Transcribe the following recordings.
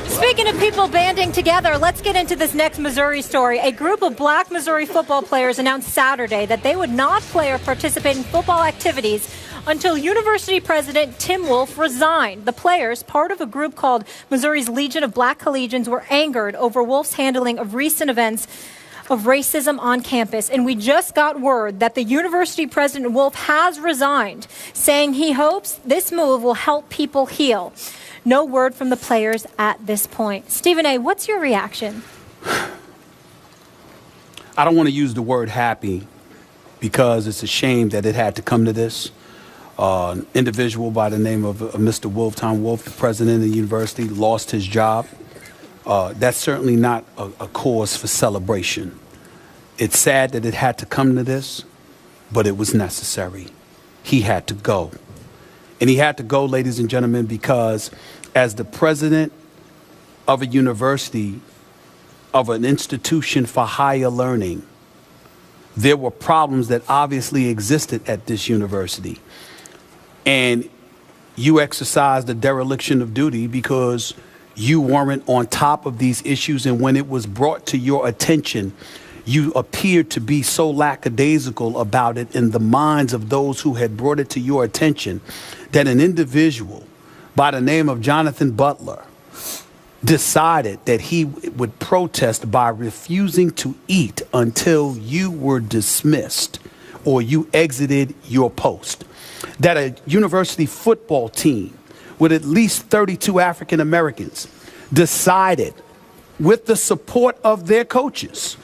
Speaking of people banding together, let's get into this next Missouri story. A group of black Missouri football players announced Saturday that they would not play or participate in football activities until University President Tim Wolf resigned. The players, part of a group called Missouri's Legion of Black Collegians, were angered over Wolf's handling of recent events of racism on campus. And we just got word that the University President Wolf has resigned, saying he hopes this move will help people heal. No word from the players at this point. Stephen A., what's your reaction? I don't want to use the word happy because it's a shame that it had to come to this. An individual by the name of Mr. Wolf, Tom Wolf, the president of the university, lost his job. That's certainly not a cause for celebration. It's sad that it had to come to this, but it was necessary. He had to go. And he had to go, ladies and gentlemen, because as the president of a university, of an institution for higher learning, there were problems that obviously existed at this university. And you exercised a dereliction of duty because you weren't on top of these issues. And when it was brought to your attention, you appeared to be so lackadaisical about it in the minds of those who had brought it to your attention that an individual by the name of Jonathan Butler decided that he would protest by refusing to eat until you were dismissed or you exited your post. That a university football team with at least 32 African Americans decided, with the support of their coaches,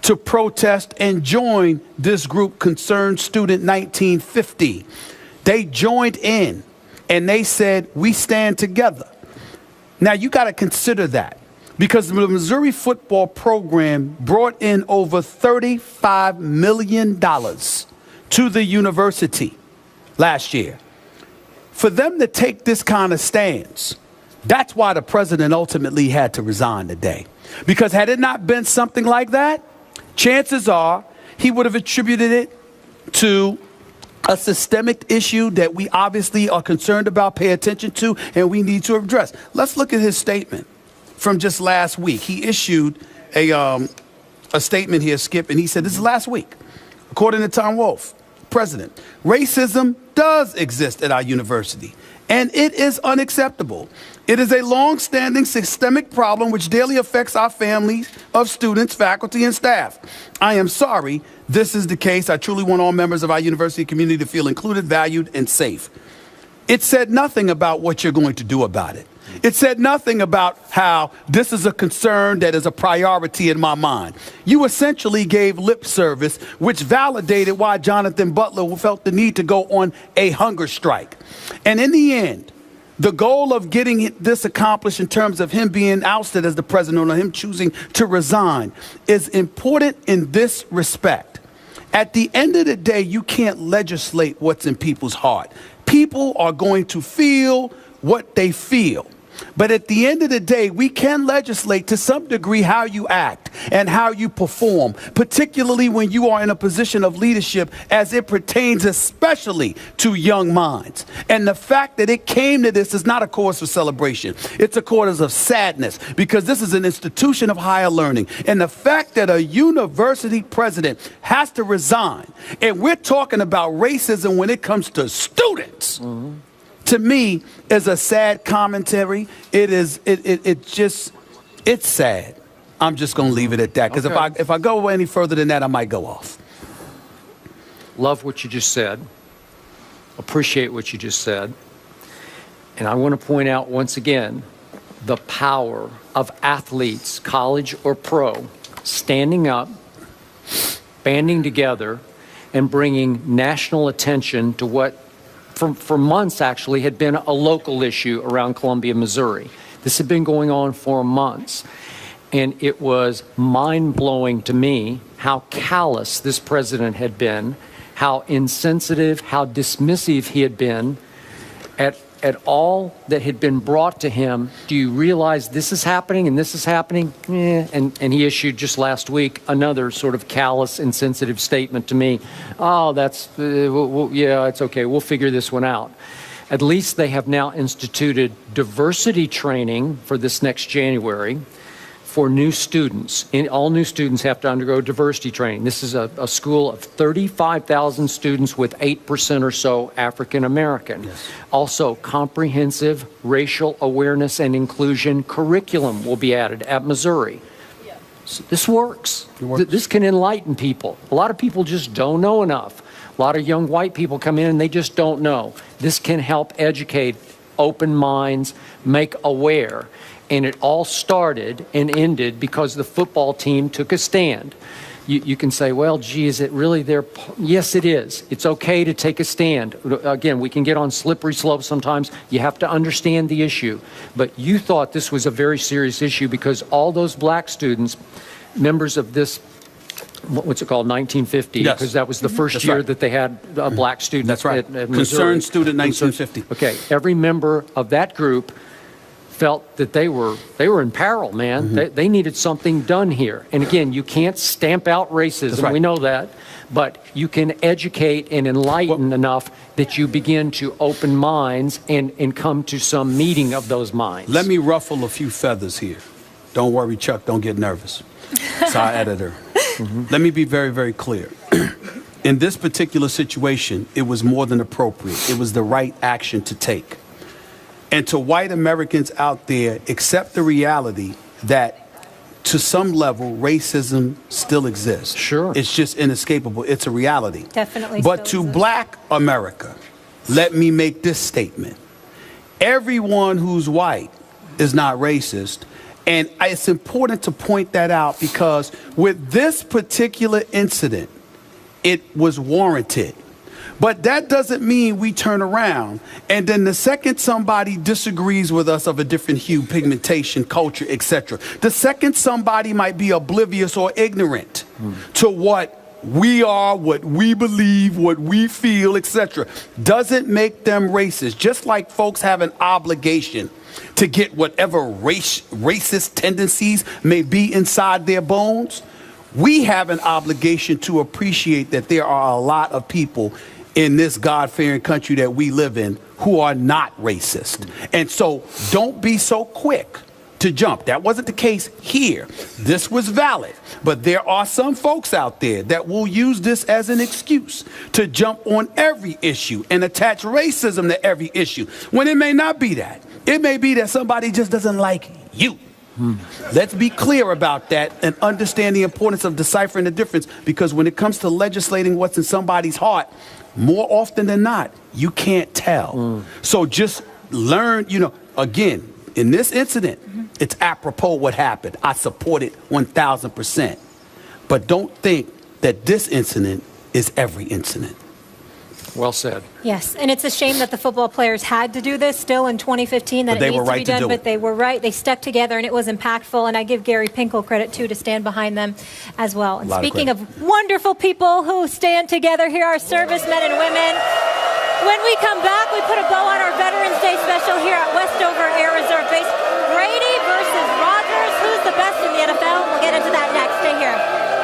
to protest and join this group, Concerned Student 1950. They joined in and they said, we stand together. Now, you got to consider that because the Missouri football program brought in over $35 million to the university last year. For them to take this kind of stance, that's why the president ultimately had to resign today. Because had it not been something like that, chances are he would have attributed it to a systemic issue that we obviously are concerned about, pay attention to, and we need to address. Let's look at his statement from just last week. He issued a statement here, Skip, and he said, this is last week. According to Tom Wolf, president, racism does exist at our university, and it is unacceptable. It is a long-standing systemic problem which daily affects our families of students, faculty, and staff. I am sorry this is the case. I truly want all members of our university community to feel included, valued, and safe. It said nothing about what you're going to do about it. It said nothing about how this is a concern that is a priority in my mind. You essentially gave lip service, which validated why Jonathan Butler felt the need to go on a hunger strike. And in the end, the goal of getting this accomplished in terms of him being ousted as the president or him choosing to resign is important in this respect. At the end of the day, you can't legislate what's in people's heart. People are going to feel what they feel. But at the end of the day, we can legislate to some degree how you act and how you perform, particularly when you are in a position of leadership as it pertains especially to young minds. And the fact that it came to this is not a cause for celebration. It's a cause of sadness because this is an institution of higher learning. And the fact that a university president has to resign, and we're talking about racism when it comes to students, to me, is a sad commentary. It's sad. I'm just going to leave it at that. Because if I go any further than that, I might go off. Love what you just said. Appreciate what you just said. And I want to point out once again, the power of athletes, college or pro, standing up, banding together, and bringing national attention to what for months actually had been a local issue around Columbia, Missouri. This had been going on for months. And it was mind-blowing to me how callous this president had been, how insensitive, how dismissive he had been at all that had been brought to him. Do you realize this is happening and this is happening? And he issued just last week another sort of callous, insensitive statement to me. Oh, that's, yeah, it's okay. We'll figure this one out. At least they have now instituted diversity training for this next January for new students. All new students have to undergo diversity training. This is a school of 35,000 students with 8% or so African American. Yes. Also, comprehensive racial awareness and inclusion curriculum will be added at Missouri. So this works. This can enlighten people. A lot of people just don't know enough. A lot of young white people come in and they just don't know. This can help educate, open minds, make aware. And it all started and ended because the football team took a stand. You can say, well, gee, is it really their... Yes, it is. It's okay to take a stand. Again, we can get on slippery slopes sometimes. You have to understand the issue. But you thought this was a very serious issue because all those black students, members of this, what's it called, 1950? Yes. Because that was the first year that they had a black student. That's right. At Concerned student 1950. Okay, every member of that group felt that they were in peril, man. They needed something done here. And again, you can't stamp out racism. Right. We know that. But you can educate and enlighten enough that you begin to open minds and come to some meeting of those minds. Let me ruffle a few feathers here. Don't worry, Chuck. Don't get nervous. It's our editor. Let me be very, very clear. In this particular situation, it was more than appropriate. It was the right action to take. And to white Americans out there, accept the reality that to some level, racism still exists. Sure. It's just inescapable. It's a reality. Definitely But still to exists. black America, let me make this statement. Everyone who's white is not racist. And it's important to point that out because with this particular incident, it was warranted. But that doesn't mean we turn around and then the second somebody disagrees with us of a different hue, pigmentation, culture, etc., the second somebody might be oblivious or ignorant to what we are, what we believe, what we feel, etc., doesn't make them racist. Just like folks have an obligation to get whatever racist tendencies may be inside their bones, we have an obligation to appreciate that there are a lot of people in this God-fearing country that we live in who are not racist. And so don't be so quick to jump. That wasn't the case here. This was valid. But there are some folks out there that will use this as an excuse to jump on every issue and attach racism to every issue, when it may not be that. It may be that somebody just doesn't like you. Let's be clear about that and understand the importance of deciphering the difference, because when it comes to legislating what's in somebody's heart, more often than not, you can't tell. So just learn, again, in this incident, it's apropos what happened. I support it 1,000%. But don't think that this incident is every incident. Well said. Yes, and it's a shame that the football players had to do this still in 2015, that But they it needs were right to be to done, do but it. they were right. They stuck together, and it was impactful, and I give Gary Pinkel credit, too, to stand behind them as well. And Lot of speaking credit. of wonderful people who stand together, here are servicemen and women. When we come back, we put a bow on our Veterans Day special here at Westover Air Reserve Base. Brady versus Rodgers. Who's the best in the NFL? We'll get into that next. Stay here.